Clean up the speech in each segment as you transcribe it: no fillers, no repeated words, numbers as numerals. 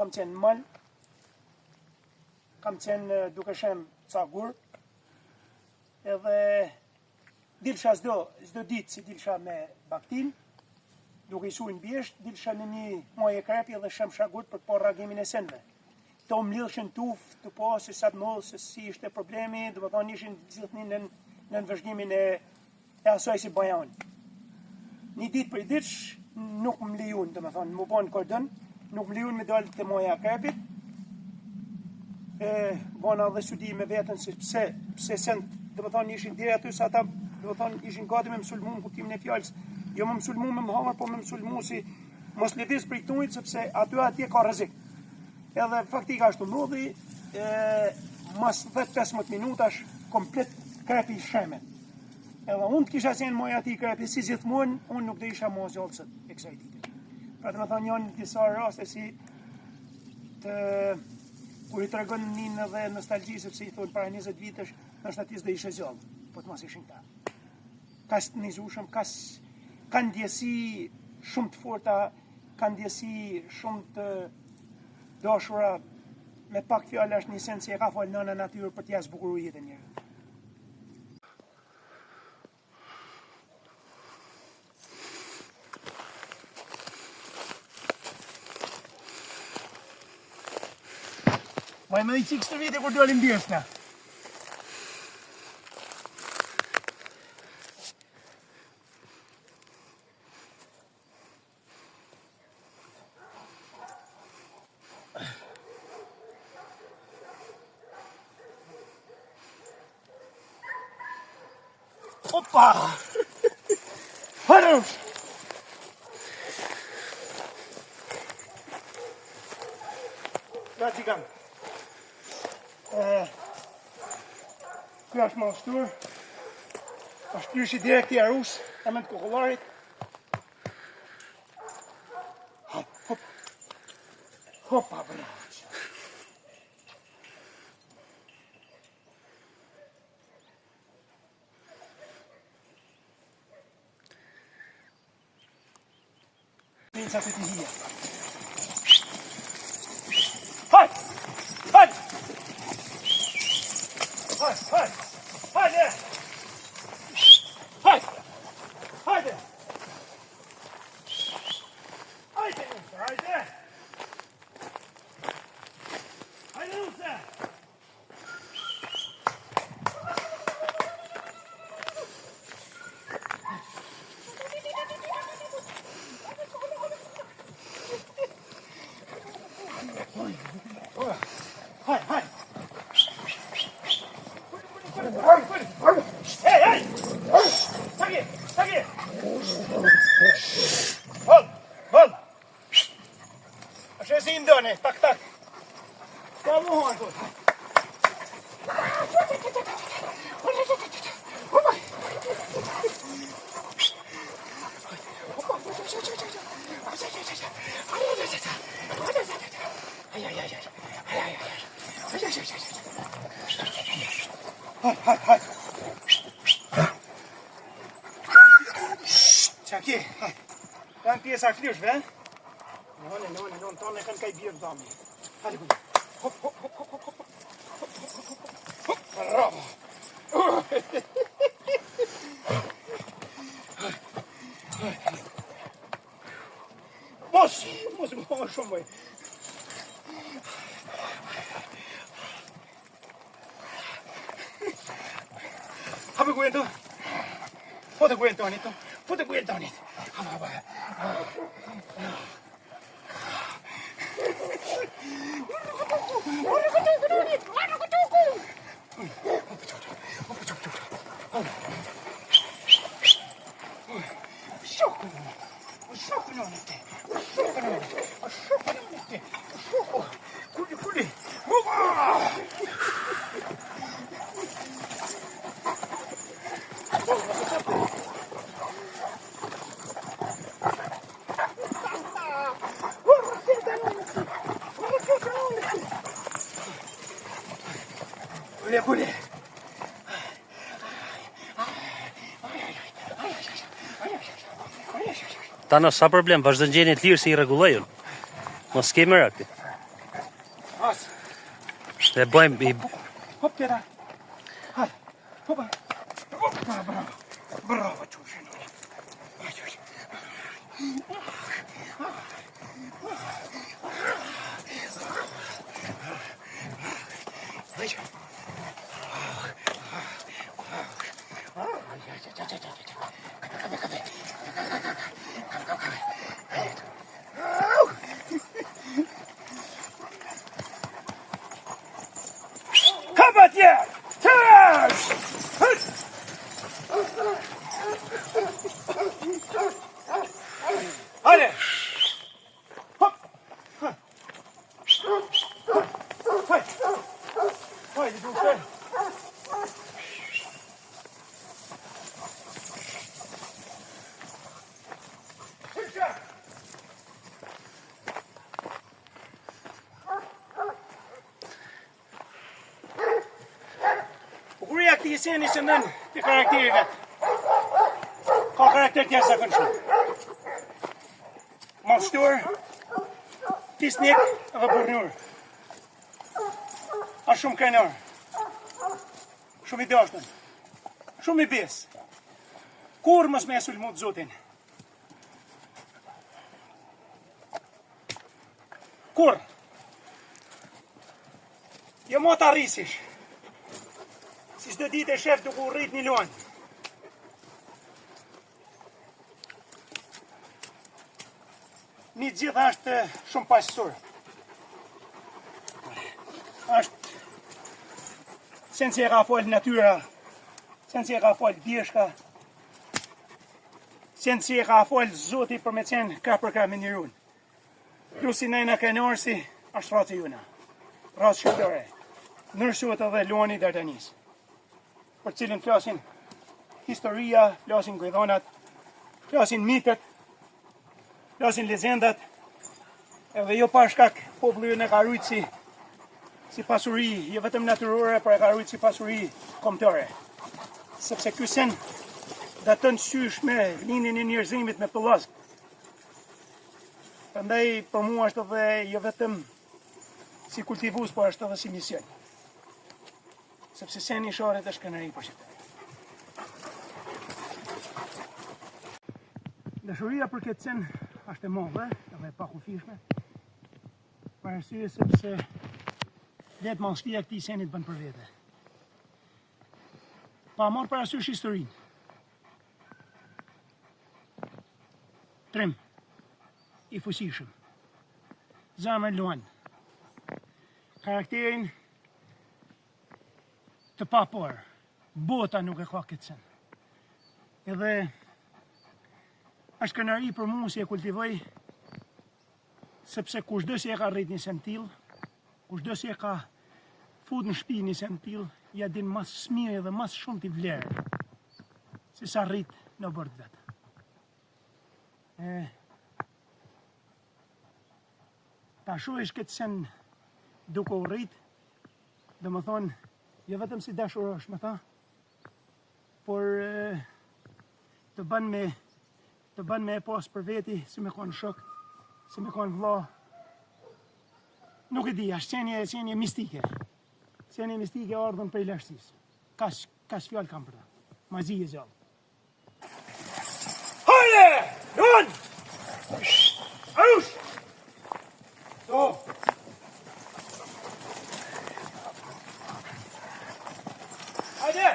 Kam qenë mal, kam qenë duke shem ca gur, edhe dilsha çdo ditë si dilsha me baktin, duke I sujnë bjesht, dilsha në një moje krepi edhe shem shagurt për të po reagimin e senve. To më lidhshin tuf, të po se sa të modhë, se si ishte problemi, dhe më thonë ishin gjithni në nënvëzhgimin e asoj si bajan. Një ditë për I ditësh nuk më lijun, dhe më thonë, më bon kordon, nuk më lijun me dalë të moja krepit, bona dhe studi me vetën se pse sen, dhe më thonë, ishin dire aty, sa ata, dhe më thonë, ishin gati me mësulmu në kuptimin e fjallës, jo me mësulmu me më hamër, po me mësulmu si mos lëviz për I tunit, sepse aty atje ka rrezik. Edhe faktika ashtu ndodhi, mas 10-15 minutash, komplet krepi shemen. Edhe unë të kisha qenë moja ati krepi, si gjithmonë, unë nuk dhe isha mos gjallësët e kësaj dite. Pra të më thonë janë disa raste si kur I tregon një dhe nostalgji, sepse I thonë para 20 vitesh, nështë atis dhe ishe gjallë, po të mos ishin ta. Kas të nizushëm, kanë ndjesi shumë të forta, kanë ndjesi shumë të dashura, me pak fjallë është një sen si e ka falë nëna natyrë për t'ja zbukuru jetën njërë. Vaj me I qikë së vite kur dolim bjesna. Oppa! Hörru! Där tycker han. Kjo është më shtur. Është pyrshi direkt I arus, e me të kokollarit. Hop. Hoppa, bravo. Sa të hija. Hajde! Hajde! Hajde! Hajde! Hajde! Hajde! Hajde! Hajde! Hajde, Nuse! Hej! Tagge! Hold! Jag kör in dörren, tack. Ska vi ha en sån? Hej. Çaki. Ben piyasa flyr, ve? Non, tonë kanë kaj bjerë dami. Hajde ku. Hop. Bravo. Mos më shumë bëj. Hape kuento. Fote kuento, Anito. Hapa. Kule. Tano, sa problem, vazhdo në gjenit lirë si I rregullojun. Mos kemi rakti. As. Dhe bojmë i... Hop tjera. Hajde. Hopa. Bravo. Bravo, Qushin. Kom at je! Thuis! Hadi! Hop! Hadi! Hadi dostlar! Ti seni që nën të karakterikat. Ka karakter të jashtëzakonshëm shumë. Madhështor, fisnik dhe burnur. A shumë krenar. Shumë i dashtën. Shumë i bes. Kur mos me e sulmu të Zotin. Kur? Jo mo të arrisish. Si çdo ditë e shef duke u rrit një luan. Një gjitha është shumë pasësur. është sen që e ka folë natyra, sen që e ka folë bjeshka, sen që e ka folë Zoti për me qenë ka për ka me njërun. Plus i nejna kënarësi, është ratë juna. Ratë shqiptare. Nërshot edhe luani Dardanis. Për cilën flasin historia, flasin gojdhanat, flasin mitet, flasin lezendat, edhe jo pa shkak populli e ka rujtë si pasuri, jo vetëm natyrore, por e ka rujtë si pasuri kombëtare. Sepse ky sen datën sysh me lindjen e njerëzimit me pëllazg. Prandaj për mua është edhe jo vetëm si kultivus, por është edhe si mision. Sepse seni i sharet është kënaqëri për shqiptar. Dashuria për këtë sen është e madhe edhe e pakufishme. Për arsye sepse vetë madhështia e këtij senit bën për vete. Pa marrë parasysh historinë. Trim i fuqishëm. Zemër luan. Karakterin të papor, bota nuk e ka këtë sen. Edhe është kënaqëri për mua si e kultivoj, sepse kushdo që e ka rrit një sen till, kushdo që e ka fut në shtëpi një sen till, ja din mas smiri dhe mas shumë t'i vlerë, se sa rrit në bord vetë. Ta shohësh këtë sen duke u rrit, dhe më thonë, jo vetëm si dashurosh me ta, por të bën me e pas për veti, si me konë shok, si me konë vlla. Nuk e di, është qenje mistike. Qenje mistike ardhën prej lashtësisë. Kaç fjalë kam për ta. Mazi e gjallë. Hajde! Luan! Arush! Do! Hajde!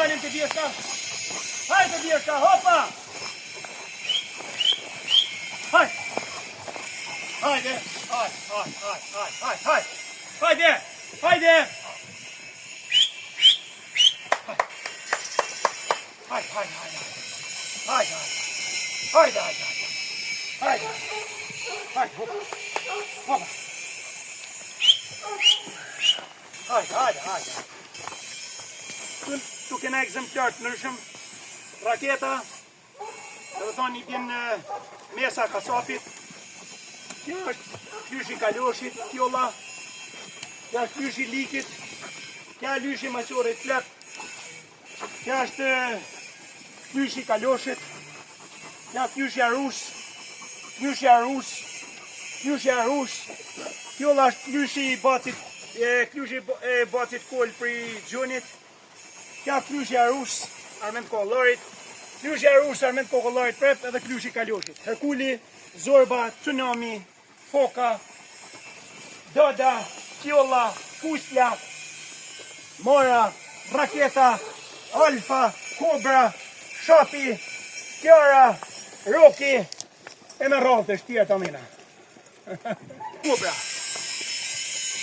Hajde, bjeshka! Hajde, bjeshka, hopa! Hajde! Hajde! Hajde! Hajde! Hajde! Hajde, hoppa. Hajde. Tu kena ekzemplar të ndryshëm. Raketa, dhe të thonë i bjen mesa kasapit. Kjo është klyshi kaloshit, tjolla. Kjo është klyshi likit. Kjo është klyshi maqorit plep. Kjo është klyshi kaloshit. Kjo është klyshi arush. Tjolla është klyshi bacit kol për i gjunit. Kjo është klyshi arush, armend kollarit. Klyshi arush, armend kollarit prep edhe klyshi kaloshit. Herkuli, Zorba, Tsunami, Foka, Doda, Tjolla, Pusla, Mora, Raketa, Alfa, Kobra, Shapi, Kjara, Roki, e me rrallë të shtjerë të amina. Kobra.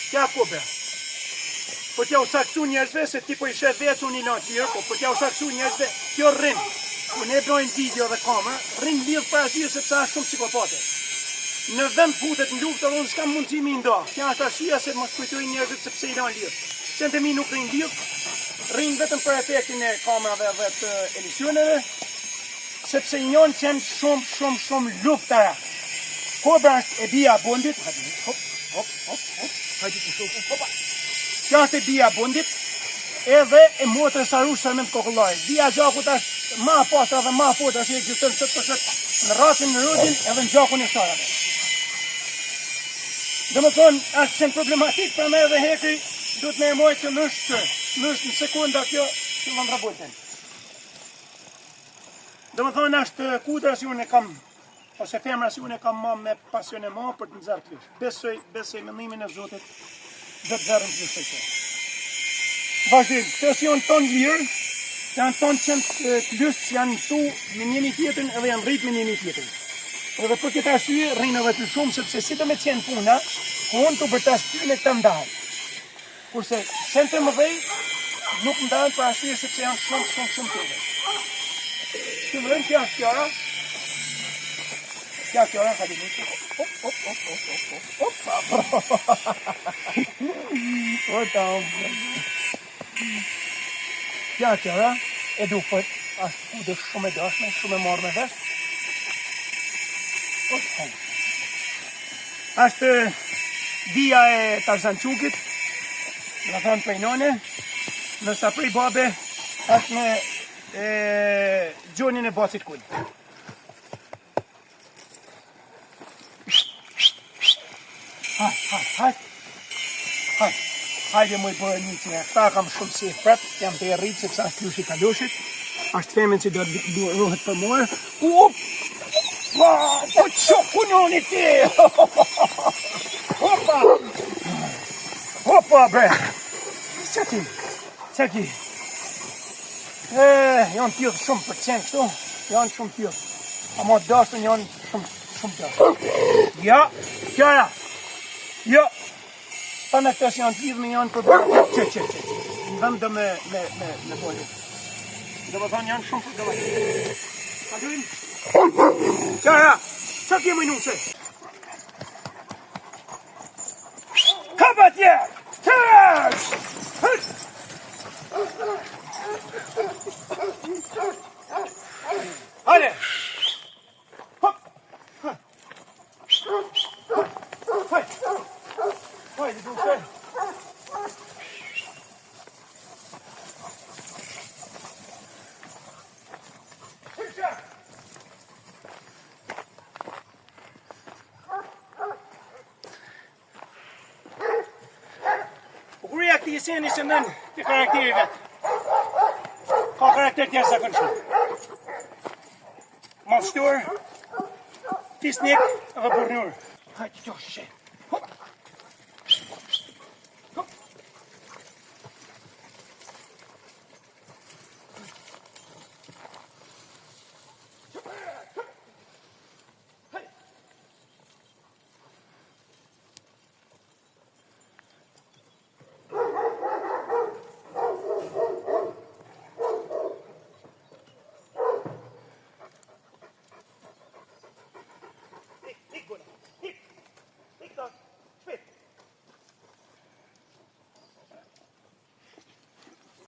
Kja Kobra. Po t'ja u saksu njerëzve, se ti po i shet vetë unë i lanë qirë, po t'ja u saksu njerëzve, kjo rrim. Po ne brojnë video dhe kamerë, rrim lidhë për atyre sepse është shumë psikopate. Në vend futet në luftë edhe unë s'kam mundësimi i nda. Kja është arsyeja se mos kujtoj njerëzit sepse i lanë lidhë. Qenë të mi nuk rrim lidhë, rrim vetëm për efektin e kamerave dhe të emisioneve, sepse i njën qenë shumë luftara. Kobra është e bia bundit, kjo është e bia bundit, edhe e motrës arush sërmend kokullarit. Bia gjakut është ma pasra dhe ma fotra që ekzistën sët për sët në ratin në rëdin edhe në gjakun e sharave. Dhe më thonë, është qenë problematik për me edhe hekri, du të me e mojtë që nështë në sekunda kjo që më ndrabojten. Dhe më thonë, është kudra si unë e kam, ose femra si unë e kam ma me pasion e ma për të nëzarë klysh. Besoj mendimin e Zotit dhe të zërën klysh të që. Vazhdim, këto si janë tonë lirë, janë tonë qenë klysh që janë tu me njëni tjetën edhe janë rritë me njëni tjetën. Edhe për këtë arsye rrinë edhe të shumë, sepse si të me qenë puna, unë të bërta shtyne të ndajë. Kurse qenë të më dhej, nuk ndajnë për arsye sepse janë shumë të dhe. Që më rënë kja është kjara, hajde nëse. Kjara, e dukët, është kudë shumë e dashme, shumë e marrë me vesh. Është vija e Tarzançukit, në thonë prej none, nësa prej babe, është me gjonin e bacit kull. Hajde mu i bërë një që këta kam shumë si e prep, jam të e rritë sepse është klyshi kaloshit, është femen që do të ruhet për muar. Po që punoni ti! Hopa bre! Që ki? Janë tjithë shumë për qenë këtu, janë shumë tjithë. A ma dashtën janë shumë tjithë. Ja, kjara! Jo, ta me këtës janë t'lidhë me janë për bërë, që. Në vend dhe me bojë. Dhe më thonë janë shumë për bërë. Ka dujnë? Qara, që kje më nuse? Kapa tje! Tërës! Hajde! Hajde, duke. Bukuria këti jeseni se nën të karakteri vetë. Ka karakter tjerë zakonshëm. Malshtur, fisnik dhe burnur. Hajde, qo, shë.